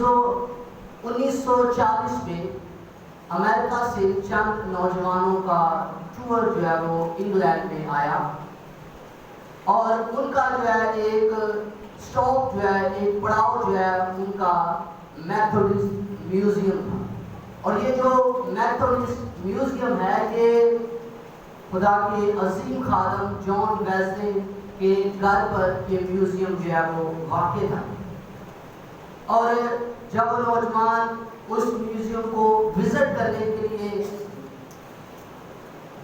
عزیزو 1940 میں امریکہ سے چند نوجوانوں کا ٹور جو ہے وہ انگلینڈ میں آیا اور ان کا جو ہے ایک سٹاپ جو ہے ایک پڑاؤ جو ہے ان کا میتھوڈسٹ میوزیم تھا. اور یہ جو میتھوڈسٹ میوزیم ہے یہ خدا کے عظیم خادم جان ویزلے کے گھر پر یہ میوزیم جو ہے وہ واقع تھا. اور جب وہ نوجوان اس میوزیم کو وزٹ کرنے کے لیے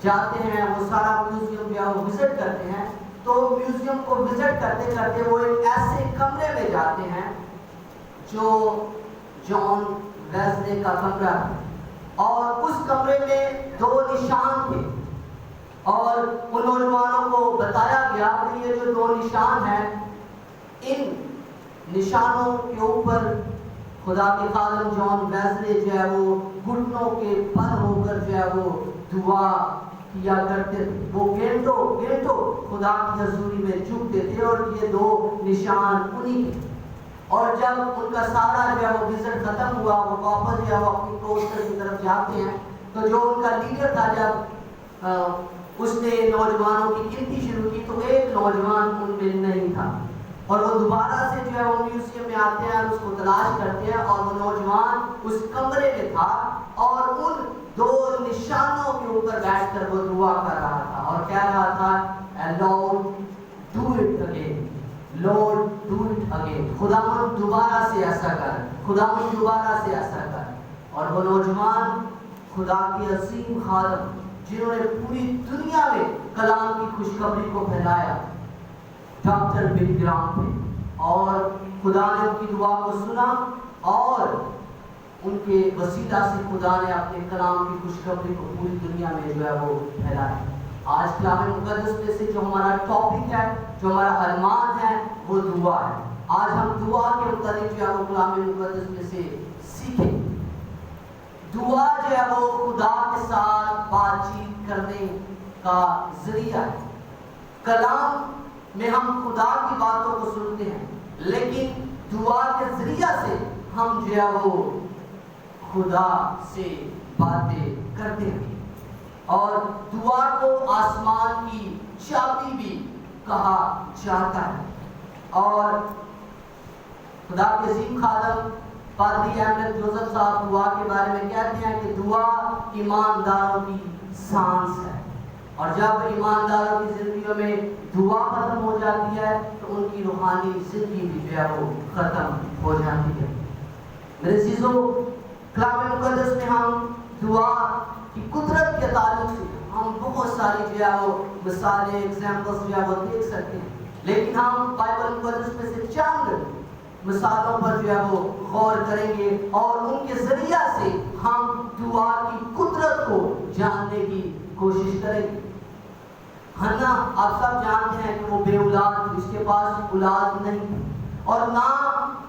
جاتے ہیں, وہ سارا میوزیم جو ہے وہ وزٹ کرتے ہیں, تو میوزیم کو وزٹ کرتے کرتے وہ ایک ایسے کمرے میں جاتے ہیں جو جان ویزلے کا کمرہ ہے. اور اس کمرے میں 2 نشان تھے اور ان نوجوانوں کو بتایا گیا کہ یہ جو 2 نشان ہیں ان نشانوں کے اوپر خدا کے خادم جان ویزلے جو ہے وہ گھٹنوں کے بل ہو کر جو ہے وہ دعا کیا کرتے تھے. وہ گھنٹوں خدا کی حضوری میں جھکتے تھے اور یہ 2 نشان انہی کے. اور جب ان کا سارا جو ہے وہ وزٹ ختم ہوا, وہ واپس جو ہے وہ اپنی کوسٹر کی طرف جاتے ہیں, تو جو ان کا لیڈر تھا جب اس نے نوجوانوں کی گنتی شروع کی تو ایک نوجوان ان میں نہیں تھا. اور وہ دوبارہ سے جو ہے وہ میوزیم میں آتے ہیں اور اس کو تلاش کرتے ہیں, اور وہ نوجوان اس کمرے میں تھا اور ان 2 نشانوں کے اوپر بیٹھ کر وہ دعا کر رہا تھا اور کہہ رہا تھا lord do it again, lord do it again, خداوند دوبارہ سے ایسا کر, خداوند دوبارہ سے ایسا کر. اور وہ نوجوان خدا کے عظیم خادم جنہوں نے پوری دنیا میں کلام کی خوشخبری کو پھیلایا, ڈاکٹر بن گرام تھے, اور خدا نے ان کی دعا کو سنا اور ان کے وسیلہ سے خدا نے اپنے کلام کی خوشخبری کو پوری دنیا میں جو ہے وہ پھیلایا. آج کلام مقدس میں سے جو ہمارا ٹاپک ہے, جو ہمارا ارمان ہے, وہ دعا ہے. آج ہم دعا کے متعلق جو ہے وہ کلام مقدس میں سے سیکھیں. دعا جو ہے وہ خدا کے ساتھ بات چیت کرنے کا ذریعہ ہے. کلام میں ہم خدا کی باتوں کو سنتے ہیں, لیکن دعا کے ذریعہ سے ہم جو ہے وہ خدا سے باتیں کرتے ہیں. اور دعا کو آسمان کی چابی بھی کہا جاتا ہے. اور خدا کے عظیم خادم پادری احمد جوزف صاحب دعا کے بارے میں کہتے ہیں کہ دعا ایمانداروں کی سانس ہے, اور جب ایمانداروں کی زندگیوں میں دعا ختم ہو جاتی ہے تو ان کی روحانی زندگی بھی جو ہے وہ ختم ہو جاتی ہے. میرے عزیزو, کلام مقدس میں ہم دعا کی قدرت کے تعلق سے ہم بہت ساری جو ہے وہ مثالیں, ایگزامپلس جو ہے وہ دیکھ سکتے ہیں, لیکن ہم بائبل مقدس میں سے چند مثالوں پر جو ہے وہ غور کریں گے اور ان کے ذریعہ سے ہم دعا کی قدرت کو جاننے کی کوشش کریں گے. ہنا آپ سب جانتے ہیں کہ وہ بے اولاد تھی, اس کے پاس اولاد نہیں تھی, اور نہ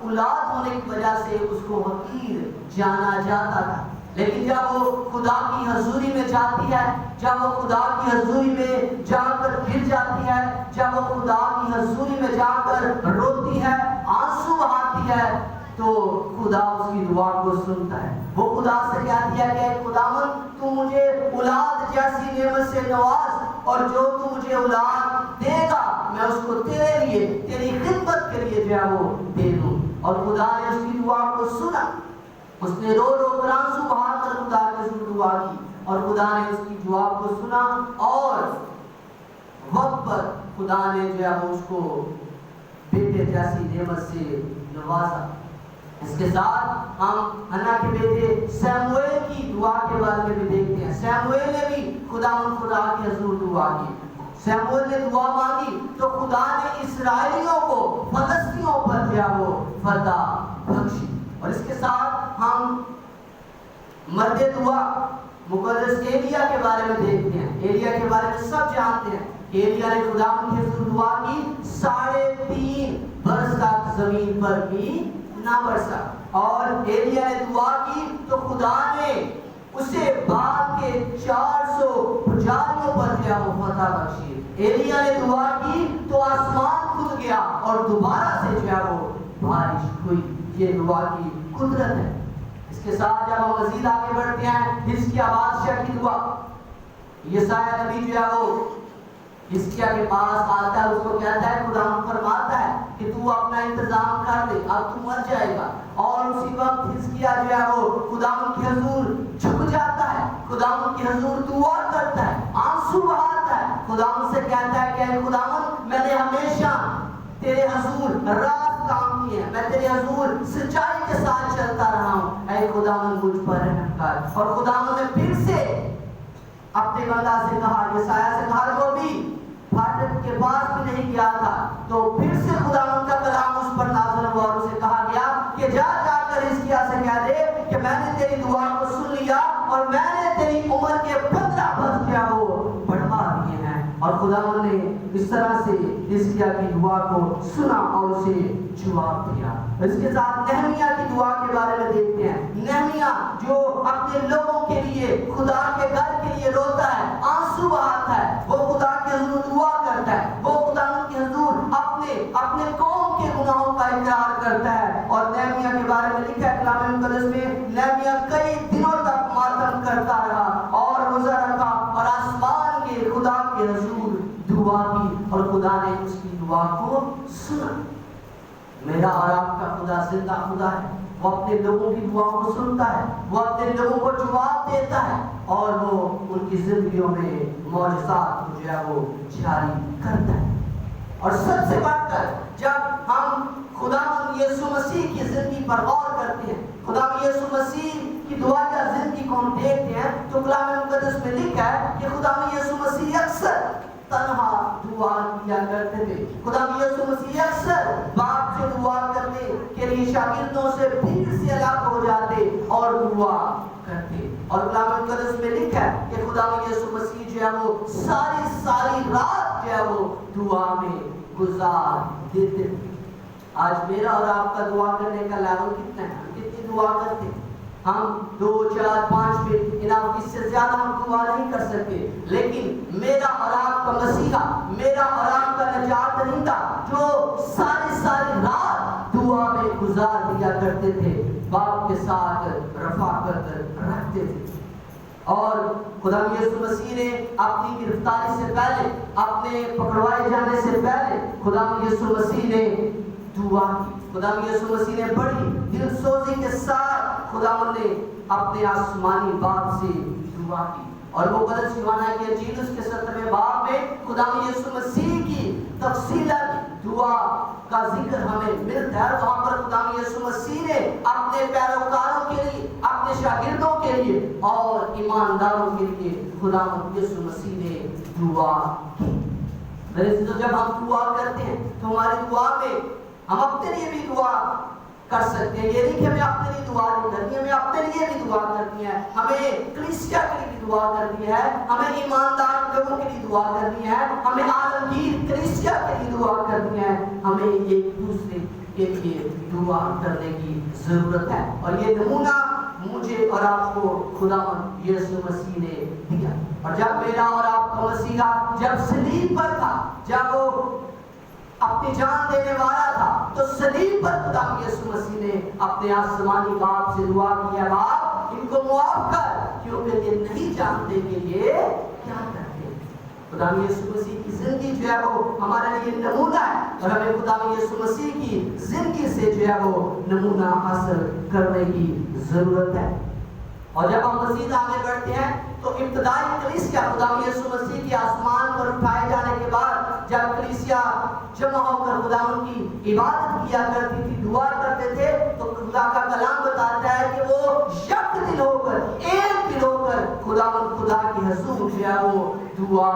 اولاد ہونے کی وجہ سے اس کو حقیر جانا جاتا تھا. لیکن جب وہ خدا کی حضوری میں جاتی ہے, جب وہ خدا کی حضوری میں جا کر گر جاتی ہے, جب وہ خدا کی حضوری میں جا کر روتی ہے, آنسو بہاتی ہے, تو خدا اس کی دعا کو سنتا ہے. وہ خدا سے کہتی ہے کہ خداوند تو مجھے اولاد جیسی نعمت سے نواز, اور جو تو مجھے اولاد دے گا میں اس کو تیرے لیے, تیری خدمت کے لیے جو ہے وہ دے دوں. اور خدا نے اس کی دعا کو سنا, اس نے رو کر آنسو بہا کر خدا کے حضور دعا کی, اور خدا نے اس کی دعا کو سنا اور وقت پر خدا نے جو ہے وہ اس کو بیٹے جیسی نعمت سے نوازا. اس کے ساتھ ہم ہنا کے بیٹے سیموئیل کی دعا کے بارے میں بھی دیکھتے ہیں. سیموئیل نے بھی خدا کے حضور دعا کی. سیموئیل نے دعا مانگی تو خدا نے اسرائیلیوں کو فلسطینیوں پر جو ہے وہ فتح بخشی. اور اس کے ساتھ ہم مرد دعا مقدس ایلیا کے بارے میں دیکھتے ہیں. ایلیا کے بارے میں سب جانتے ہیں. ایلیا نے خدا کی حضور دعا کی, 3.5 برس تک زمین پر بھی نہ برسا. اور ایلیا نے دعا کی تو خدا نے اسے بعد کے 400 پجاریوں پر جو ہے وہ فتح بخشی. ایلیا نے دعا کی تو آسمان کھل گیا اور دوبارہ سے جو ہے وہ بارش ہوئی. یہ دعا کی قدرت ہے۔ اس کے ساتھ جب ہم مزید آگے بڑھتے ہیں، حزقیہ بادشاہ کی دعا، یسایہ نبی جو ہے وہ حزقیہ کے پاس آتا ہے، اس کو کہتا ہے، خدا فرماتا ہے کہ تو اپنا انتظام کر لے، اب تو مر جائے گا۔ اور اسی وقت حزقیہ جو ہے وہ خدا کے حضور جھک جاتا ہے، خدا کے حضور دعا کرتا ہے، آنسو بہاتا ہے، خدا سے کہتا ہے کہ اے خدا میں نے ہمیشہ تیرے حضور راست کام کیے ہیں، میں تیرے حضور سچائی کے ساتھ چلتا رہا ہوں، اے خدا مجھ پر رحم کر۔ اور خدا نے پھر سے اپنے بندہ سے کہا، یسایہ سے کہا، جو بھی پھاٹک کے پاس بھی نہیں گیا تھا، تو پھر سے خداوند کا کلام اس پر نازل ہوا اور اسے کہا گیا کہ جا کر حزقیہ سے کہہ دے کہ میں نے تیری دعا کو سن لیا اور میں نے تیری عمر کے 15 برس کیا وہ بڑھا دیے ہیں۔ اور خداوند نے اس طرح سے حزقیہ کی دعا کو سنا اور اسے جواب دیا۔ اس کے ساتھ نہمیہ کی دعا کے بارے میں دیکھتے ہیں۔ نہمیہ جو اپنے لوگوں کے لیے، خدا کے گھر کے لیے روتا ہے، آنسو بہاتا ہے، وہ خدا کے حضور دعا کرتا ہے، وہ خدا کے حضور اپنے قوم کے گناہوں کا اقرار کرتا ہے۔ اور نہمیہ کے بارے میں لکھا ہے کلام مقدس میں، نہمیہ کئی دنوں تک ماتم کرتا رہا اور روزہ رکھا اور آسمان کے خدا کے حضور دعا کی اور خدا نے اس کی دعا کو سنا۔ میرا اور آپ کا خدا زندہ خدا ہے، وہ اپنے لوگوں کی دعا کو سنتا ہے، وہ اپنے لوگوں کو جواب دیتا ہے اور وہ ان کی زندگیوں میں معجزات جو ہے وہ جاری کرتا ہے۔ اور سب سے بڑھ کر جب ہم خداوند یسوع مسیح کی زندگی پر غور کرتے ہیں، خداوند یسوع مسیح کی دعا یا زندگی کو ہم دیکھتے ہیں، تو کلام مقدس میں لکھا ہے کہ خداوند یسوع مسیح اکثر تنہا دعا کیا کرتے تھے۔ خدا یسوع مسیح اکثر باپ سے دعا کرنے کے لیے شاگردوں سے بھیڑ سے الگ ہو جاتے اور دعا کرتے۔ اور کلام مقدس میں لکھا ہے کہ خدا یسوع مسیح جو ہے وہ ساری رات جو ہے وہ دعا میں گزار دیتے تھے۔ آج میرا اور آپ کا دعا کرنے کا لیول کتنا ہے؟ ہم کتنی دعا کرتے ہیں؟ ہم 2 4 5 منٹ اس سے زیادہ ہم دعا نہیں کر سکتے، لیکن میرا اور آپ کا مسیحا، میرا اور آپ کا نجات دہندہ جو ساری رات دعا میں گزار دیا کرتے تھے، باپ کے ساتھ رفاقت رکھتے تھے۔ اور خدا یسوع مسیح نے اپنی گرفتاری سے پہلے، اپنے پکڑوائے جانے سے پہلے، خدا یسوع مسیح نے دعا کی۔ خدا یسوع مسیح نے بڑی دل سوزی کے ساتھ خداوند نے اپنے آسمانی باپ سے دعا کی۔ اور وہ مقدس یوحنا کی انجیل اس کے 7ویں باب میں خدا یسوع مسیح کی تفصیلاً دعا کا ذکر ہمیں ملتا ہے۔ وہاں پر خدا یسوع مسیح نے اپنے پیروکاروں کے لیے، اپنے شاگردوں کے لیے اور ایمانداروں کے لیے خدا یسوع مسیح نے دعا کی۔ میرے عزیزو، جب ہم دعا کرتے ہیں تو ہماری دعا میں ہم اپنے لیے بھی دعا کر سکتے ہیں۔ یہ نہیں کہ ہمیں اپنے لیے دعا نہیں کرنی ہے، ہمیں اپنے لیے بھی دعا کرنی ہے، ہمیں کلیسیا کے لیے بھی دعا کرنی ہے، ہمیں ایماندار لوگوں کے لیے دعا کرنی ہے، ہمیں عالمگیر کلیسیا کے لیے دعا کرنی ہے، ہمیں ایک دوسرے کے لیے دعا کرنے کی ضرورت ہے۔ اور یہ نمونہ مجھے اور آپ کو خداوند یسوع مسیح نے دیا۔ اور جب میرا اور آپ کا مسیحا جب صلیب پر تھا، جب وہ اپنی جان دینے والا تھا، تو صلیب پر خدا یسوع مسیح نے اپنے آسمانی باپ سے دعا کی، باپ ان کو معاف کر کیونکہ یہ نہیں جانتے کہ یہ کیا کرتے ہیں۔ خدا یسوع مسیح کی زندگی جو ہے وہ ہمارے لیے نمونہ ہے اور ہمیں خدا یسوع مسیح کی زندگی سے جو ہے وہ نمونہ حاصل کرنے کی ضرورت ہے۔ اور جب ہم مزید آگے بڑھتے ہیں تو ابتدائی کلیسیا خدا یسوع مسیح کی آسمان پر اٹھائے جانے کے بعد جب کلیسیا جمع ہو کر خدا ان کی عبادت کیا کرتی تھی، دعا کرتے تھے، تو خدا کا کلام بتاتا ہے کہ وہ یک دل ہو کر، ایک دل ہو کر خدا کی حضور جو ہے وہ دعا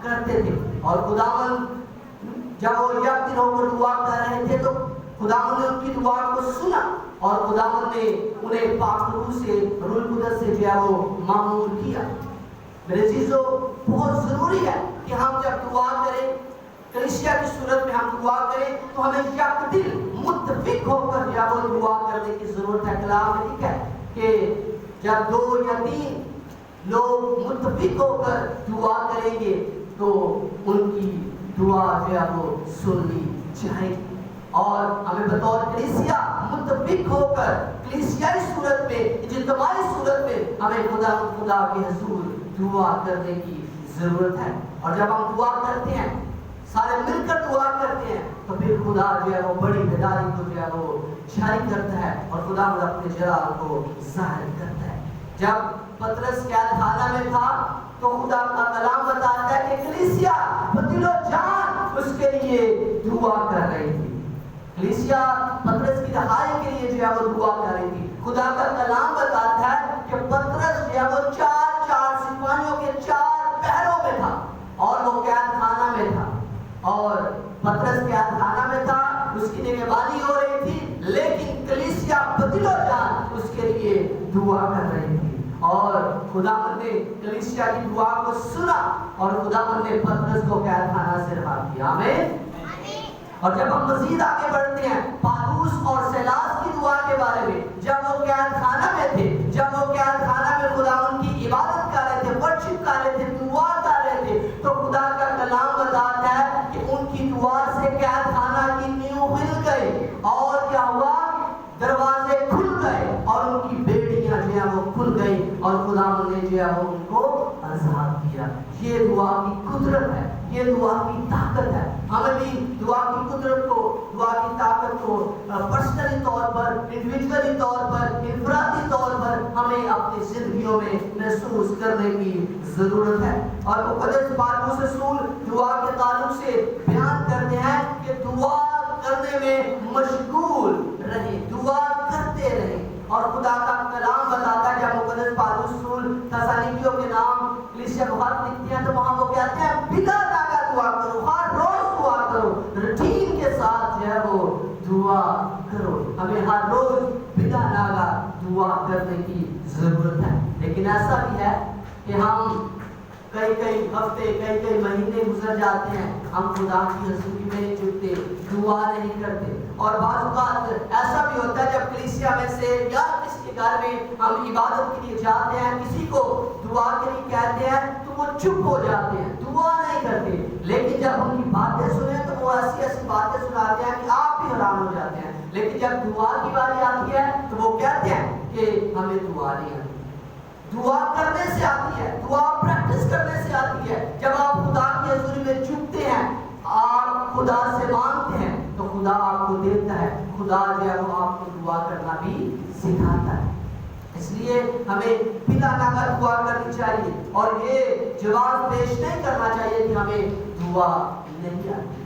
کرتے تھے۔ اور خداوند جب وہ یک دل ہو کر دعا کر رہے تھے تو خداوند نے ان کی دعا کو سنا اور خداوند نے انہیں پاک روح سے، روح القدس سے جو ہے وہ معمور کیا۔ میرے عزیزو، بہت ضروری ہے کہ ہم جب دعا کریں، کلیسیا کی صورت میں ہم دعا کریں تو ہمیں یک دل متفق ہو کر جو ہے وہ دعا کرنے کی ضرورت ہے۔ کلام میں لکھا ہے کہ جب 2 یا 3 لوگ متفق ہو کر دعا کریں گے تو ان کی دعا جو ہے وہ سن لی جائے گی۔ اور ہمیں بطور کلیسیا متفق ہو کر کلیسیائی صورت میں اجتماعی صورت میں ہمیں خدا کے حضور دعا کرنے کی ضرورت ہے. اور جب ہم دعا کرتے ہیں سارے مل کر دعا کرتے ہیں تو پھر خدا جو ہے وہ بڑی بیداری کو جو ہے وہ جاری کرتا ہے اور خدا اپنے جلال کو ظاہر کرتا ہے. جب پطرس قید خانہ میں تھا تو خدا کا کلام بتاتا ہے کہ کلیسیا بدل و جان اس کے لیے دعا کر رہی تھی. کلیسیا پطرس کی رہائی کے لیے جو ہے وہ دعا کر رہی تھی. خدا کا کلام بتاتا ہے کہ پطرس جو ہے وہ چار سپاہیوں کے 4 پہروں میں تھا اور وہ قید خانہ میں تھا. اور پطرس قید خانہ میں تھا, اس کی نگہبانی ہو رہی تھی, لیکن کلیسیا بدل و جان اس کے لیے دعا کر رہی تھی. اور خدا نے کلیسیا کی دعا کو سنا اور خدا نے پطرس کو قید خانہ سے رہا کیا. آمین. اور جب ہم مزید آگے بڑھتے ہیں پالوس اور سیلاس کی دعا کے بارے میں, جب وہ قید خانہ میں تھے, جب وہ قید خانہ میں خدا ان کی عبادت کر رہے تھے, ورشپ کر رہے تھے, دعا کر رہے تھے, تو خدا کا کلام بتاتا ہے کہ ان کی دعا سے قید خانہ کی نیو ہل گئی اور کیا ہوا, دروازے کھل گئے اور ان کی بیڑیاں جو ہے وہ کھل گئی اور خدا نے جو ہے وہ ان کو آزاد کیا. یہ دعا کی قدرت ہے, یہ دعا کی طاقت ہے. ہمیں بھی دعا کی قدرت کو, دعا کی طاقت کو پرسنلی طور پر, انڈیویجولی طور پر, انفرادی طور پر ہمیں اپنی زندگیوں میں محسوس کرنے کی ضرورت ہے. اور مقدس پالوس رسول دعا کے تعلق سے بیان کرتے ہیں کہ دعا کرنے میں مشغول رہیں, دعا کرتے رہیں. اور خدا کا کلام بتاتا ہے جب مقدس پالوس رسول تسالونیکیوں کے نام کلیسیا کو خط لکھتے ہیں تو وہاں وہ کہتے ہیں بلا ناگا دعا کرو, ہر روز دعا کرو, روٹین کے ساتھ جو ہے وہ دعا کرو. ہمیں ہر روز بلا ناگا دعا کرنے کی ضرورت ہے. لیکن ایسا بھی ہے کہ ہم کئی ہفتے, کئی مہینے گزر جاتے ہیں, ہم خدا کی حضوری میں نہیں جھکتے, دعا نہیں کرتے. اور بعض اوقات ایسا بھی ہوتا ہے جب کلیسیا میں سے یا کسی کے گھر میں ہم عبادت کے لیے جاتے ہیں, کسی کو دعا کے لیے کہتے ہیں تو وہ چپ ہو جاتے ہیں, دعا نہیں کرتے. لیکن جب ان کی باتیں سنیں تو وہ ایسی باتیں سناتے ہیں کہ آپ بھی حیران ہو جاتے ہیں. لیکن جب دعا کی باری آتی ہے تو وہ کہتے ہیں کہ ہمیں دعا نہیں آتی. دعا کرنے سے آتی ہے, دعا پریکٹس کرنے سے آتی ہے. جب آپ خدا کی حضوری میں جھکتے ہیں, آپ خدا سے مانگتے ہیں تو خدا آپ کو دیتا ہے. خدا جو ہے وہ آپ کو دعا کرنا بھی سکھاتا ہے. اس لیے ہمیں بلا ناگا دعا کرنی چاہیے اور یہ جواز پیش نہیں کرنا چاہیے کہ ہمیں دعا نہیں آتی.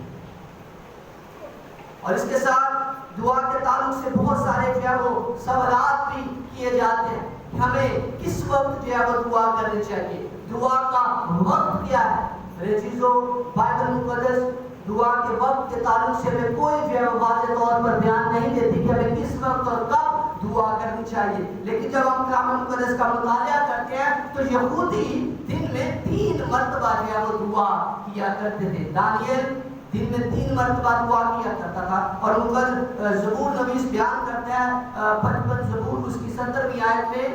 اور اس کے ساتھ دعا کے تعلق سے بہت سارے جو ہے وہ سوالات بھی کیے جاتے ہیں کہ ہمیں کس وقت جو ہے وہ دعا کرنی چاہیے, دعا کا وقت کیا ہے. میرے چیزوں, بائبل مقدس دعا کے وقت کے تعلق سے ہمیں کوئی جو ہے واضح طور پر بیان نہیں دیتی کہ ہمیں کس وقت اور کب دعا کرنی چاہیے. لیکن جب ہم کلام مقدس کا مطالعہ کرتے ہیں تو یہودی دن میں 3 مرتبہ جو ہے وہ دعا کیا کرتے تھے. دانیل دن میں 3 مرتبہ دعا کیا کرتا تھا. اور مقدس زبور نویس بیان کرتا ہے 55 زبور اس کی 17ویں آیت میں,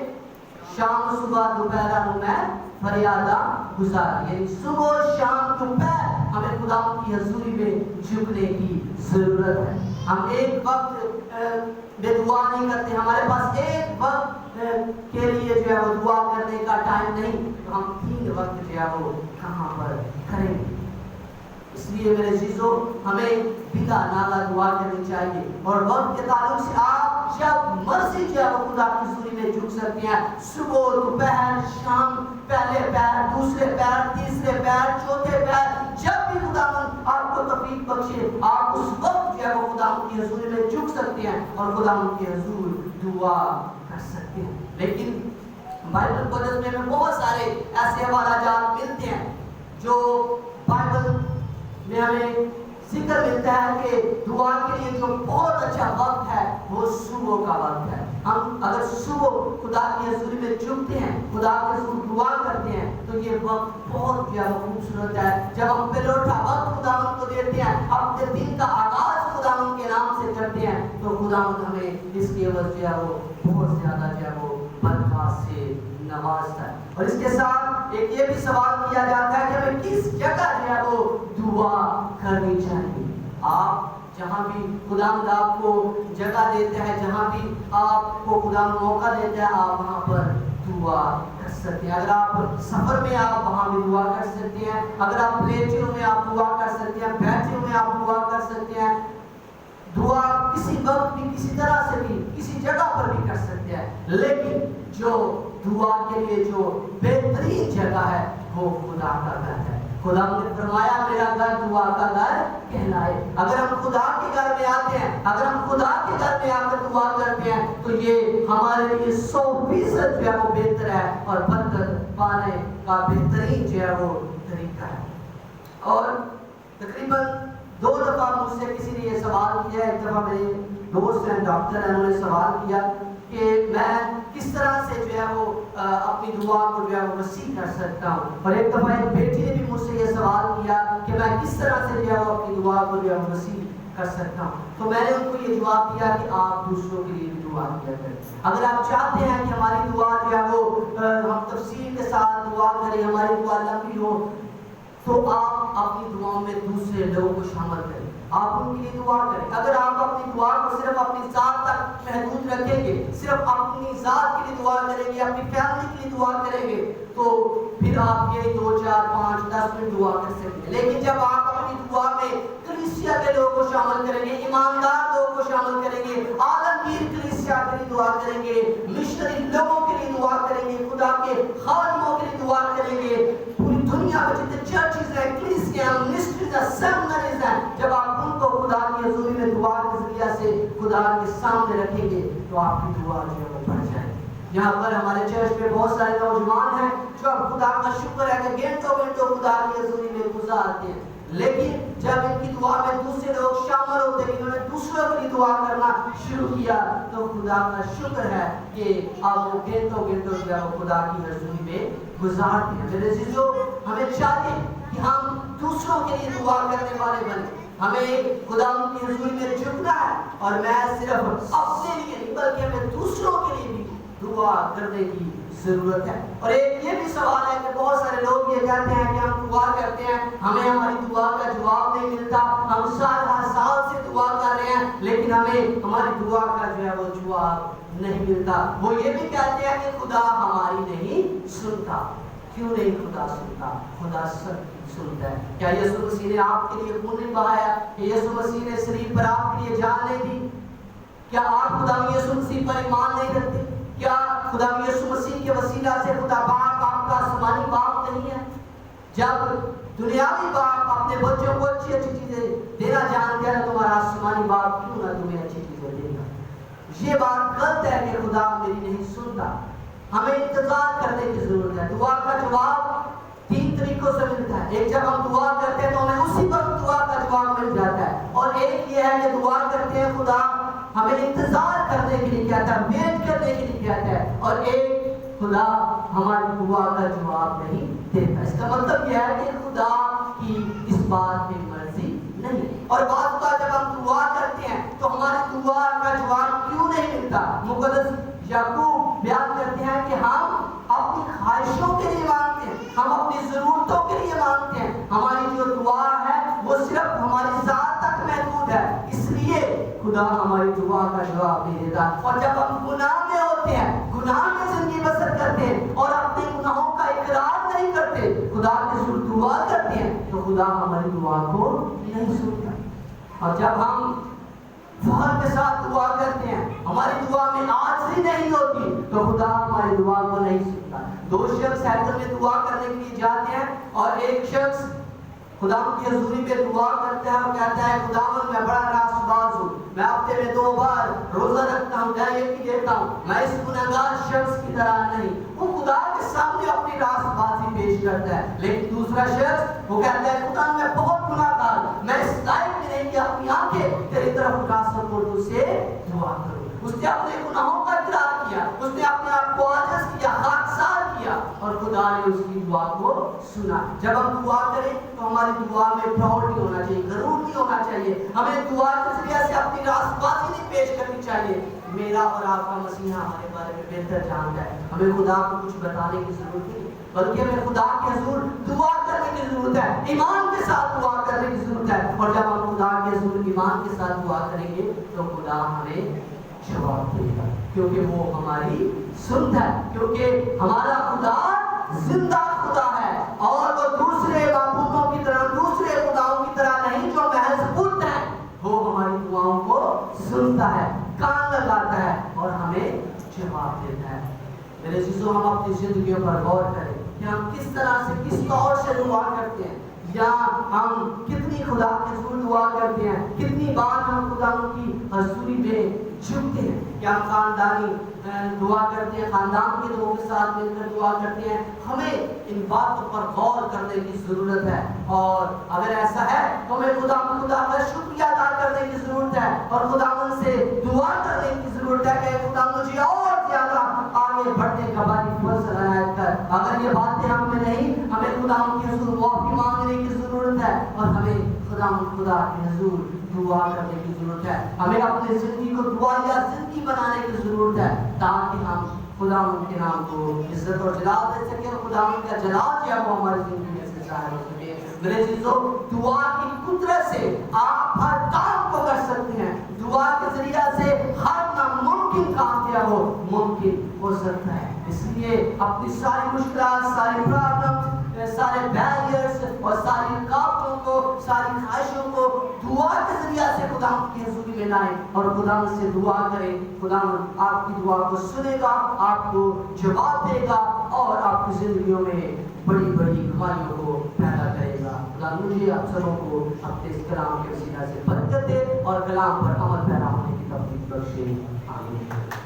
شام صبح دوپہر میں فریادہ گزار, یعنی صبح شام دوپہر ہمیں خدا کی حضوری میں جھکنے کی ضرورت ہے. ہم ایک وقت بے دعا نہیں کرتے, ہمارے پاس ایک وقت کے لیے جو ہے وہ دعا کرنے کا ٹائم نہیں, تو ہم 3 وقت جو ہے وہ کہاں پر کریں گے. اس لیے میرے عزیزوں, ہمیں بلا ناگا دعا کرنی چاہیے. اور وقت کے تعلق سے آپ جب مرضی جو ہے وہ خدا کی حضوری میں جھک سکتے ہیں, صبح, دوپہر, شام, پہلے پہر, دوسرے پہر, تیسرے پہر, چوتھے پہر, جب بھی خدا آپ کو توفیق بخشے آپ اس وقت جو ہے وہ خدا کی حضوری میں جھک سکتے ہیں اور خدا کی حضور دعا کر سکتے ہیں. لیکن بائبل مقدس میں بہت سارے ایسے حوالہ جات ملتے ہیں جو بائبل میں ہمیں ذکر ملتا ہے کہ دعا کے لیے جو بہت اچھا وقت ہے وہ صبح کا وقت ہے. ہم اگر صبح خدا کی حضوری میں جھکتے ہیں, خدا کے حضور دعا کرتے ہیں تو یہ وقت بہت زیادہ خوبصورت ہے. جب ہم پلوٹا وقت خدا کو دیتے ہیں, اپنے دن کا آغاز خدا کے نام سے کرتے ہیں, تو خدا ہمیں اس کی عوض جو ہے وہ بہت زیادہ جو ہے وہ برکات سے نوازتا ہے. اور اس کے ساتھ ایک یہ بھی سوال کیا جاتا ہے کہ ہمیں کس جگہ جو ہے وہ دعا کرنی چاہیے. آپ جہاں بھی خداوند آپ کو جگہ دیتا ہے، جہاں بھی آپ کو خداوند موقع دیتا ہے، آپ وہاں پر دعا کر سکتے ہیں۔ اگر آپ سفر میں آپ وہاں بھی دعا کر سکتے ہیں، اگر آپ لیٹوں میں آپ دعا کر سکتے ہیں، بیٹھے میں آپ دعا کر سکتے ہیں، دعا کسی وقت بھی کسی طرح سے بھی کسی جگہ پر بھی کر سکتے ہیں، لیکن جو دعا کے لیے جو بہترین جگہ ہے وہ خدا کا گھر ہے۔ خدا نے فرمایا میرا گھر دعا کا گھر کہلائے۔ اگر ہم خدا کے گھر میں آتے ہیں، اگر ہم خدا کے گھر میں آ کر دعا کرتے ہیں تو یہ ہمارے لیے 100% جو ہے وہ بہتر ہے اور برکت پانے کا بہترین جو ہے وہ طریقہ ہے۔ اور تقریباً 2 دفعہ مجھ سے کسی نے یہ سوال کیا، ایک دفعہ میرے دوست ہیں ڈاکٹر ہیں، انہوں نے سوال کیا کہ میں کس طرح سے جو ہے وہ اپنی دعا کو جو ہے وہ وسیع کر سکتا ہوں، اور ایک دفعہ ایک بیٹی نے بھی مجھ سے یہ سوال کیا کہ میں کس طرح سے جو ہے وہ اپنی دعا کو جو ہے وہ وسیع کر سکتا ہوں۔ تو میں نے ان کو یہ جواب دیا کہ آپ دوسروں کے لیے بھی دعا کیا کریں۔ اگر آپ چاہتے ہیں کہ ہماری دعا جو ہے وہ ہم تفصیل کے ساتھ دعا کریں، ہماری دعا لمبی ہو، تو آپ اپنی دعاؤں میں دوسرے لوگوں کو شامل کریں، آپ ان کے لیے دعا کریں۔ اگر آپ اپنی دعا کو صرف اپنی ذات تک محدود رکھیں گے، صرف اپنی ذات کے لیے دعا کریں گے، اپنی فیملی کے لیے دعا کریں گے، تو پھر آپ یہ 2 4 5 10 منٹ دعا کر سکیں گے۔ لیکن جب آپ اپنی دعا میں کلیسیا کے لوگوں کو شامل کریں گے، ایماندار لوگوں کو شامل کریں گے، عالمگیر کلیسیا کے لیے دعا کریں گے، مشنری لوگوں کے لیے دعا کریں گے، خدا کے خادموں کے لیے دعا کریں گے، پوری دنیا میں جتنے چرچز ہیں، کلیسیا، منسٹریز ہیں، سیمنریز ہیں، جب آپ ان کو خدا کی حضوری میں دعا کے ذریعے سے خدا کے سامنے رکھیں گے تو آپ کی دعا جو ہے وہ بڑھ جائے گی۔ یہاں پر ہمارے چرچ میں بہت سارے نوجوان ہیں جو اب خدا کا شکر ہے کہ گھنٹوں گھنٹوں خدا کی حضوری میں گزارتے ہیں، لیکن جب ان کی دعا میں دوسرے لوگ شامل ہوتے ہیں، انہوں نے دوسروں کے لیے دعا کرنا شروع کیا، تو خدا کا شکر ہے کہ اب وہ گھنٹوں گھنٹوں جو ہے وہ خدا کی حضوری میں گزارتے ہیں۔ میرے عزیزو، ہمیں چاہیے کہ ہم دوسروں کے لیے دعا کرنے والے بنیں، ہمیں خدا کی حضوری میں جھکنا ہے، اور میں صرف اپنے لیے نہیں بلکہ ہمیں دوسروں کے لیے بھی دعا کرنے کی ضرورت ہے۔ اور ایک یہ بھی سوال ہے کہ بہت سارے لوگ یہ کہتے ہیں کہ ہم دعا کرتے ہیں، ہمیں ہماری دعا کا جواب نہیں ملتا، ہم سال ہر سال سے دعا کر رہے ہیں لیکن ہمیں ہماری دعا کا جو ہے وہ جواب نہیں ملتا۔ وہ یہ بھی کہتے ہیں کہ خدا ہماری نہیں سنتا۔ کیوں نہیں خدا سنتا؟ خدا سب سنتا ہے۔ کیا یسوع مسیح نے آپ کے لیے خون نہیں بہایا؟ کہ یسوع مسیح نے صلیب پر آپ کے لیے جان نہیں دی؟ کیا آپ خدا یسوع مسیح پر ایمان نہیں رکھتے؟ کیا خدا یسوع مسیح کے وسیلہ سے خدا باپ آپ کا آسمانی باپ نہیں ہے؟ جب دنیاوی باپ اپنے بچوں کو اچھی اچھی چیزیں دینا جانتے ہیں، تمہارا آسمانی باپ کیوں نہ تمہیں اچھی چیزیں دے گا؟ یہ بات غلط ہے کہ خدا میری نہیں سنتا۔ ہمیں انتظار کرنے کی ضرورت ہے۔ دعا کا جواب 3 طریقوں سے ملتا ہے۔ ایک، جب ہم دعا کرتے ہیں تو ہمیں اسی وقت دعا کا جواب مل جاتا ہے، اور ایک یہ ہے کہ دعا کرتے ہیں خدا ہمیں انتظار کرنے کے لیے کہتا ہے، ویٹ کرنے کے لیے کہتا ہے، اور ایک خدا ہماری دعا کا جواب نہیں دیتا۔ اس کا مطلب یہ ہے کہ خدا کی اس بات میں مرضی نہیں۔ اور بعض اوقات جب ہم دعا کرتے ہیں تو ہماری دعا کا جواب کیوں نہیں ملتا؟ مقدس یعقوب بیان کرتے ہیں کہ ہم اپنی خواہشوں کے لیے مانگتے ہیں، ہم اپنی ضرورتوں کے لیے مانگتے ہیں، ہماری جو دعا ہے وہ صرف ہماری ذات تک محدود ہے، اس لیے خدا ہماری دعا کا جواب نہیں دیتا۔ اور جب ہم گناہ میں ہوتے ہیں، گناہ میں زندگی بسر کرتے ہیں اور اپنے گناہوں کا اقرار نہیں کرتے، خدا کے سر دعا کرتے ہیں، تو خدا ہماری دعا کو نہیں سنتا۔ اور جب ہم فخر کے ساتھ دعا کرتے ہیں، ہماری دعا میں عاجزی نہیں ہوتی، تو خدا ہماری دعا کو نہیں سنتا۔ 2 شخص ہیکل میں دعا کرنے کے لیے جاتے ہیں، اور ایک شخص خدا کی حضوری میں دعا کرتا ہے اور کہتا ہے خداوند میں بڑا راست باز ہوں، میں ہفتے میں 2 بار روزہ رکھتا ہوں، دہیے کی دیتا ہوں، میں اس گنہگار شخص کی طرح نہیں۔ وہ خدا کے سامنے اپنی راست بازی پیش کرتا ہے، لیکن دوسرا شخص وہ کہتا ہے خدا میں بہت گناہ گار، میں اس لائق بھی نہیں کہ اپنی آنکھیں تیری طرف اٹھا سکوں تو سے دعا کروں۔ اس نے اپنے گناہوں کا اقرار کیا، اس نے اپنے آپ کو عاجز کیا، خاکسار کیا، اور خدا نے اس کی دعا کو سنا۔ جب ہم دعا کریں تو ہماری دعا میں پراؤڈ نہیں ہونا چاہیے، غرور نہیں ہونا چاہیے، ہمیں دعا کے ذریعے سے اپنی راست بازی نہیں پیش کرنی چاہیے۔ میرا اور آپ کا مسیح ہمارے بارے میں بہتر جانتا ہے، ہمیں خدا کو کچھ بتانے کی ضرورت نہیں، بلکہ ہمیں خدا کے حضور دعا کرنے کی ضرورت ہے, ایمان کے ساتھ دعا کرنے کی ضرورت ہے. اور جب ہم خدا کے حضور ایمان کے ساتھ دعا کریں گے تو خدا ہمیں جواب دے گا, کیونکہ وہ ہماری سنتا ہے, کیونکہ ہمارا خدا زندہ خدا ہے اور وہ دوسرے معبودوں کی طرح, دوسرے خداؤں کی طرح نہیں جو محض بت ہیں. وہ ہماری دعاؤں کو سنتا ہے, کان لگاتا ہے اور ہمیں جواب دیتا ہے. میرے عزیزو, ہم اپنی زندگیوں پر غور کریں کہ ہم کس طرح سے, کس طور سے دعا کرتے ہیں, یا ہم کتنی خدا کے حضور دعا کرتے ہیں, کتنی بار ہم خدا کی حضوری میں جھکتے ہیں. کیا خاندانی دعا کرتے ہیں, خاندان کے لوگوں کے ساتھ مل کر دعا کرتے ہیں. ہمیں ان باتوں پر غور کرنے کی ضرورت ہے, اور اگر ایسا ہے تو ہمیں خدا کا شکریہ ادا کرنے کی ضرورت ہے اور خداوند سے دعا کرنے کی ضرورت ہے کہ خدا مجھے اور زیادہ آگے بڑھنے کا باری فضل عنایت کر. اگر یہ باتیں ہم میں نہیں, ہمیں خداوند کے حضور معافی مانگنے کی ضرورت ہے اور ہمیں خدا کے حضور دعا کرنے کی ضرورت ہے. ہمیں اپنی زندگی کو دعائیا زندگی بنانے کی ضرورت ہے تاکہ ہم خداوند کے نام کو عزت اور جلال دے سکیں, اور خداوند کا جلال جو ہے وہ ہماری زندگی میں سے ظاہر ہو سکے. میرے عزیزو, دعا کی قدرت سے آپ ہر کام کو کر سکتے ہیں. دعا کے ذریعہ سے ہر ناممکن کام کیا ہو ممکن ہو سکتا ہے. اس لیے اپنی ساری مشکلات, ساری پرابلم, سارے بیریئرز اور ساری رکاوٹوں کو, ساری خواہشوں کو دعا کے ذریعہ سے خداوند کی حضوری میں لائیں اور خداوند سے دعا کریں. خداوند آپ کی دعا کو سنے گا, آپ کو جواب دے گا اور آپ کی زندگیوں میں بڑی بڑی خوائیوں کو پیدا کرے گا. خدا مجھے آپ سبوں کو اپنے اس کلام کے وسیلہ سے برکت دے اور کلام پر عمل پیرا ہونے کی توفیق بخشے. آمین.